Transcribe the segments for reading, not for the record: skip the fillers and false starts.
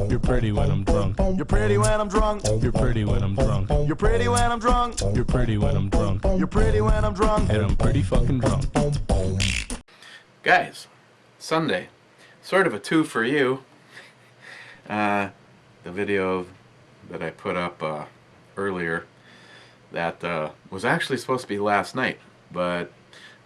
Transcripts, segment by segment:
You're pretty when I'm drunk. You're pretty when I'm drunk. You're pretty when I'm drunk. You're pretty when I'm drunk. You're pretty when I'm drunk. You're pretty when I'm drunk. And I'm pretty fucking drunk. Guys, Sunday. Sort of a two for you. The video that I put up earlier, that was actually supposed to be last night, but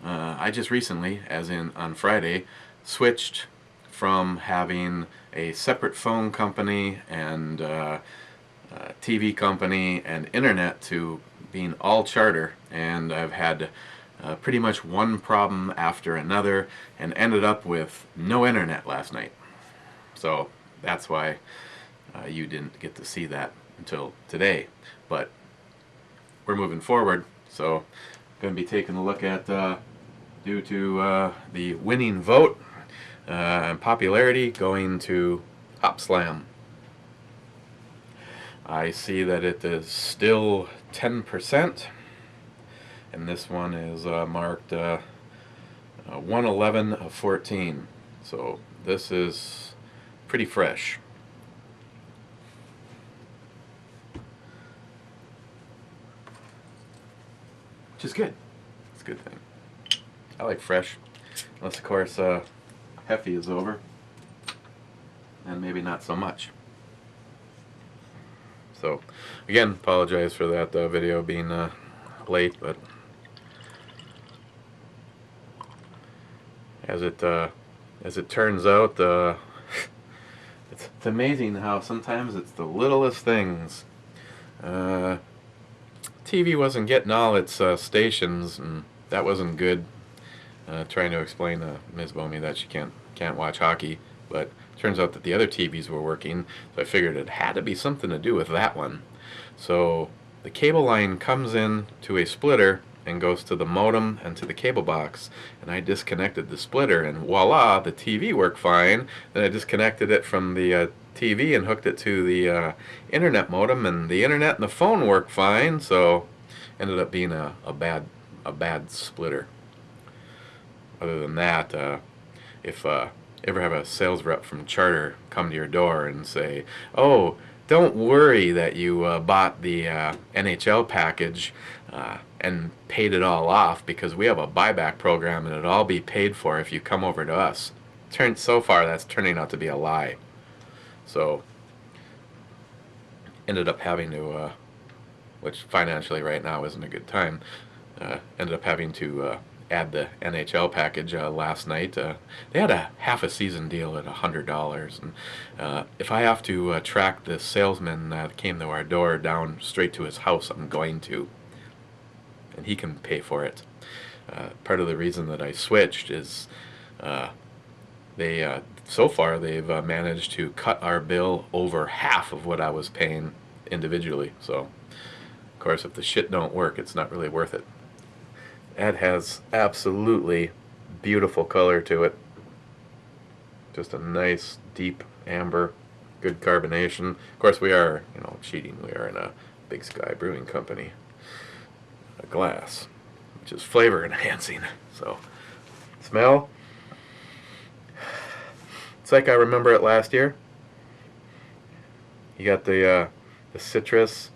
I just recently, as in on Friday, switched from having a separate phone company and TV company and internet to being all charter, and I've had pretty much one problem after another and ended up with no internet last night. So that's why you didn't get to see that until today. But we're moving forward, so I'm going to be taking a look at, due to the winning vote and popularity, going to Hopslam. I see that it is still 10%, and this one is marked 111 of 14, so this is pretty fresh. Which is good. It's a good thing. I like fresh, unless of course Heffy is over, and maybe not so much. So again, apologize for that video being late, but as it turns out, it's amazing how sometimes it's the littlest things. TV wasn't getting all its stations, and that wasn't good. Trying to explain to Ms. Bomey that she can't watch hockey, but it turns out that the other TVs were working, so I figured it had to be something to do with that one. So the cable line comes in to a splitter and goes to the modem and to the cable box, and I disconnected the splitter, and voila, the TV worked fine. Then I disconnected it from the TV and hooked it to the internet modem, and the internet and the phone worked fine, so ended up being a bad splitter. Other than that, if ever have a sales rep from Charter come to your door and say, "Oh, don't worry that you bought the NHL package and paid it all off, because we have a buyback program and it'll all be paid for if you come over to us." So far, that's turning out to be a lie. So ended up having to, which financially right now isn't a good time, ended up having to add the NHL package last night. They had a half a season deal at $100, and if I have to track the salesman that came to our door down straight to his house, I'm going to, and he can pay for it. Part of the reason that I switched is they so far they've managed to cut our bill over half of what I was paying individually. So of course, if the shit don't work, it's not really worth it. That has absolutely beautiful color to it. Just a nice deep amber, good carbonation. Of course, we are, cheating. We are in a Big Sky Brewing Company glass, which is flavor enhancing. So, smell. It's like I remember it last year. You got the citrus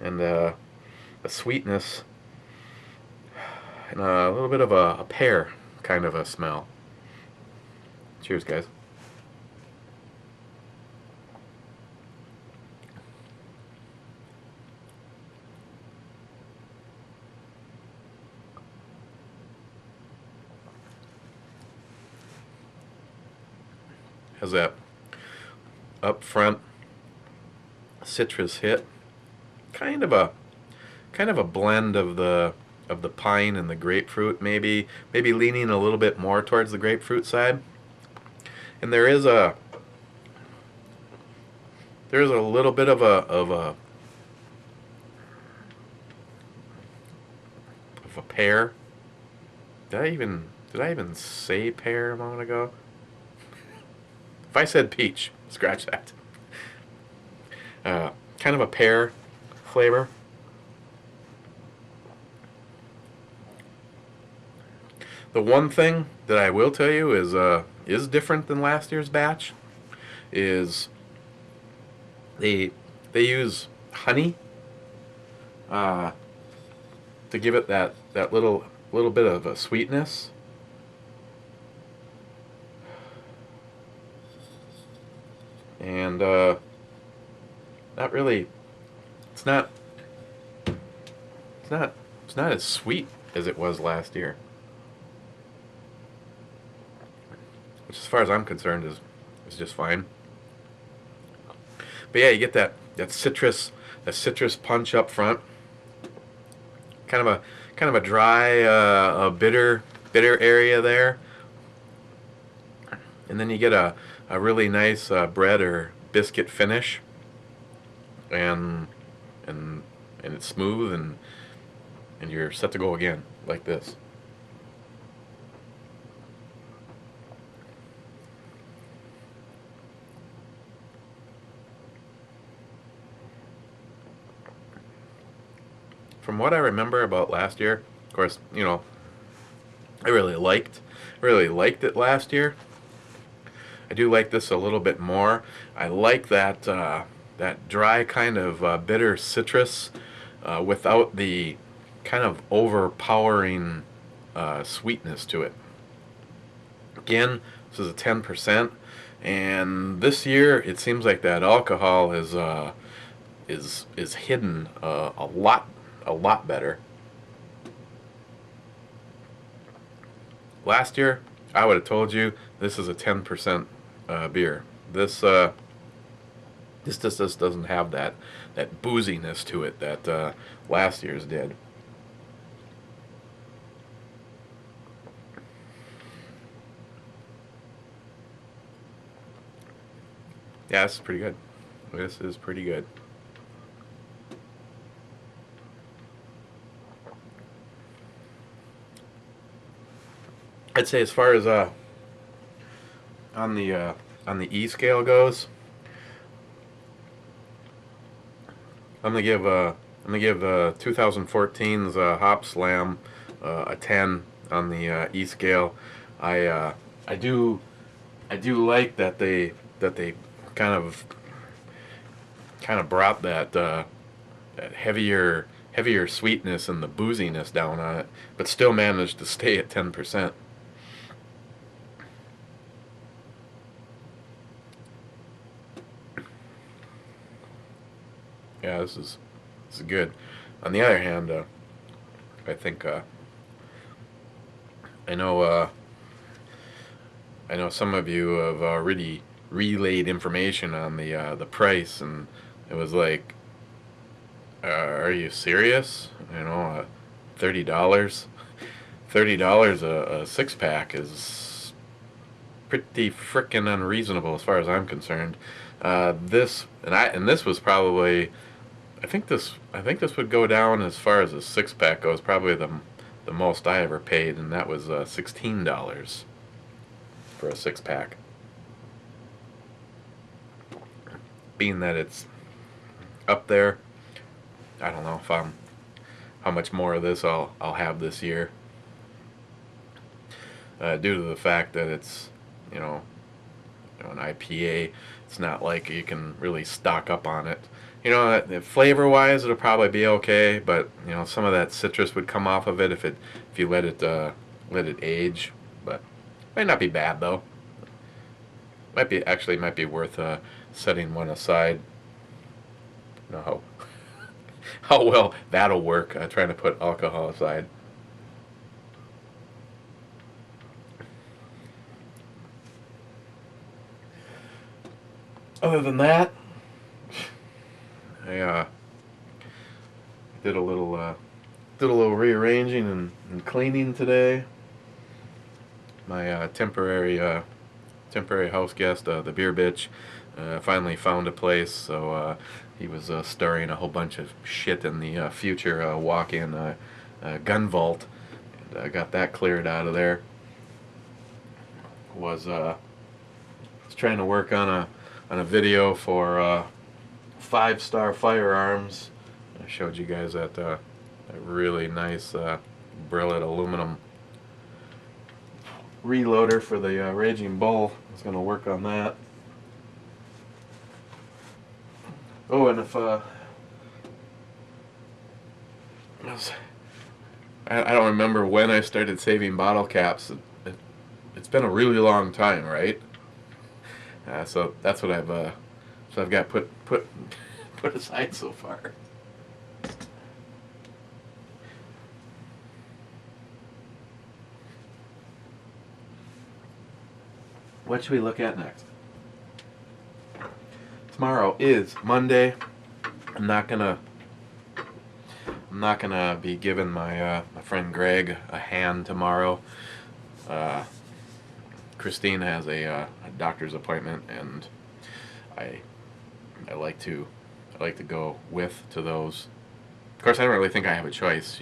and the sweetness, and a little bit of a pear kind of a smell. Cheers, guys. Has that up front citrus hit, kind of a blend of the pine and the grapefruit, maybe leaning a little bit more towards the grapefruit side. And there is a little bit of a pear. Did I even say pear a moment ago? If I said peach, scratch that. Kind of a pear flavor. The one thing that I will tell you is different than last year's batch is They use honey to give it that little bit of a sweetness. And not really. It's not. It's not. It's not as sweet as it was last year. Which, as far as I'm concerned, is just fine. But yeah, you get that citrus punch up front. Kind of a dry, a bitter area there, and then you get a really nice bread or biscuit finish, and it's smooth, and you're set to go again like this. From what I remember about last year, of course, you know, I really liked it last year. I do like this a little bit more. I like that that dry kind of bitter citrus without the kind of overpowering sweetness to it. Again, this is a 10%, and this year it seems like that alcohol is hidden a lot better. Last year, I would have told you this is a 10% beer. This just doesn't have that booziness to it that last year's did. Yeah, this is pretty good. This is pretty good. I'd say as far as on the E scale goes, I'm gonna give 2014's Hopslam a 10 on the E scale. I do like that they kind of brought that heavier sweetness and the booziness down on it, but still managed to stay at 10%. Yeah, this is good. On the other hand, I think I know some of you have already relayed information on the price, and it was like, are you serious? You know, $30. $30 a 6-pack is pretty frickin' unreasonable as far as I'm concerned. This was probably, I think this would go down as far as a 6-pack goes, probably the most I ever paid, and that was $16 for a 6-pack. Being that it's up there, I don't know if how much more of this I'll have this year, due to the fact that it's an IPA. It's not like you can really stock up on it. Flavor wise it'll probably be okay, but some of that citrus would come off of it if you let it age. But might not be bad though. Might be worth setting one aside. How well that'll work, trying to put alcohol aside. Other than that, I did a little rearranging and cleaning today. My temporary house guest, the beer bitch, finally found a place, so he was storing a whole bunch of shit in the future walk-in gun vault, and I got that cleared out of there. Was trying to work on a video for 5-Star Firearms. I showed you guys that really nice Brillet aluminum reloader for the Raging Bull. I was going to work on that. Oh, and if I don't remember when I started saving bottle caps. It's been a really long time, right? So that's what I've got put aside so far. What should we look at next? Tomorrow is Monday. I'm not gonna be giving my my friend Greg a hand tomorrow. Christine has a doctor's appointment, and I like to go with to those. Of course, I don't really think I have a choice.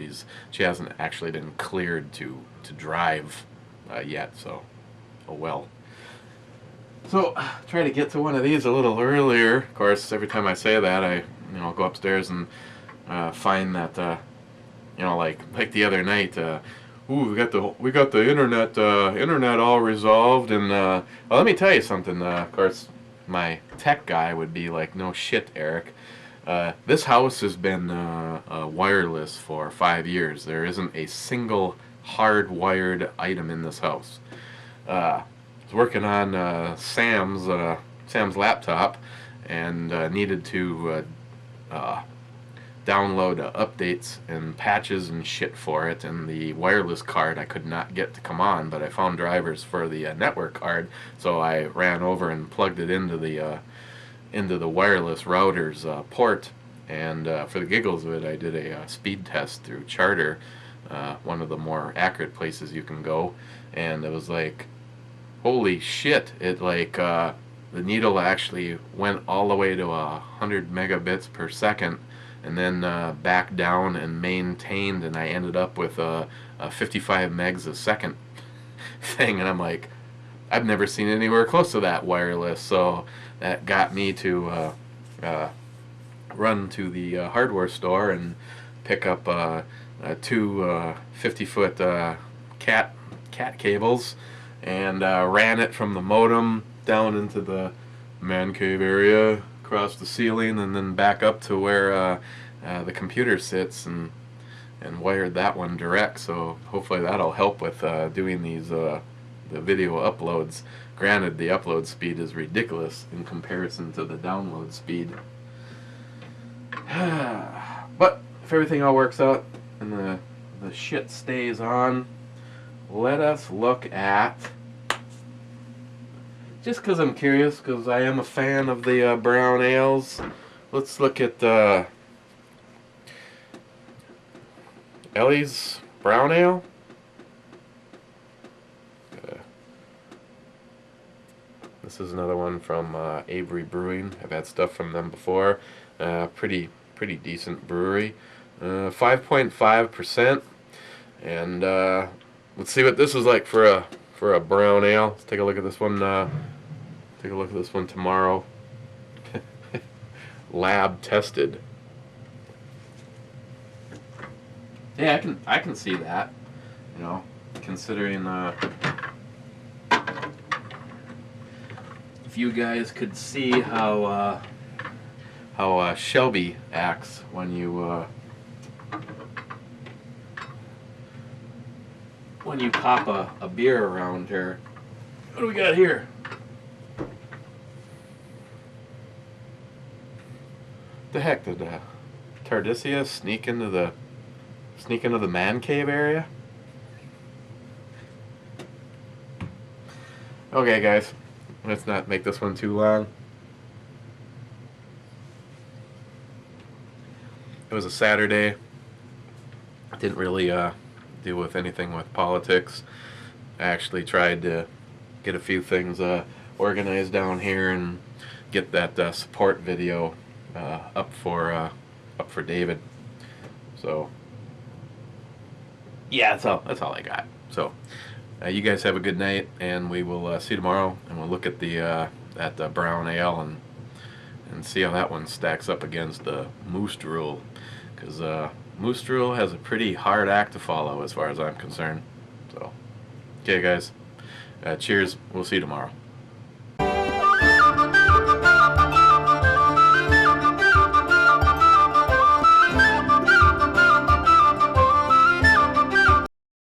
She hasn't actually been cleared to drive yet, so oh well. So try to get to one of these a little earlier. Of course, every time I say that, I go upstairs and find that like the other night. Ooh, we got the internet all resolved, and well, let me tell you something. Of course, my tech guy would be like, "No shit, Eric. This house has been wireless for 5 years. There isn't a single hardwired item in this house." I was working on Sam's laptop, and needed to download updates and patches and shit for it, and the wireless card I could not get to come on, but I found drivers for the network card, so I ran over and plugged it into the wireless router's port, and for the giggles of it, I did a speed test through Charter, one of the more accurate places you can go, and it was like, holy shit, it like the needle actually went all the way to 100 megabits per second, and then back down and maintained, and I ended up with a 55 megs a second thing, and I'm like, I've never seen anywhere close to that wireless, so that got me to run to the hardware store and pick up two 50-foot cat cables, and ran it from the modem down into the man cave area, across the ceiling, and then back up to where the computer sits, and wired that one direct. So hopefully that'll help with doing these the video uploads. Granted, the upload speed is ridiculous in comparison to the download speed. But if everything all works out and the shit stays on, let us look at, just because I'm curious, because I am a fan of the brown ales, let's look at Ellie's Brown Ale. This is another one from Avery Brewing. I've had stuff from them before. Pretty decent brewery. 5.5%, and let's see what this is like for a brown ale. Let's take a look at this one. Take a look at this one tomorrow. Lab tested. Yeah, I can see that. Considering if you guys could see how Shelby acts when you pop a beer around her. What do we got here? The heck did Tardisia sneak into the man cave area? Okay, guys, let's not make this one too long. It was a Saturday. Didn't really deal with anything with politics. I actually tried to get a few things organized down here and get that support video up for David. So yeah, that's all I got. So you guys have a good night, and we will see you tomorrow, and we'll look at the brown ale and see how that one stacks up against the Moose Drool, because Moose Drool has a pretty hard act to follow as far as I'm concerned. So okay, guys, cheers. We'll see you tomorrow.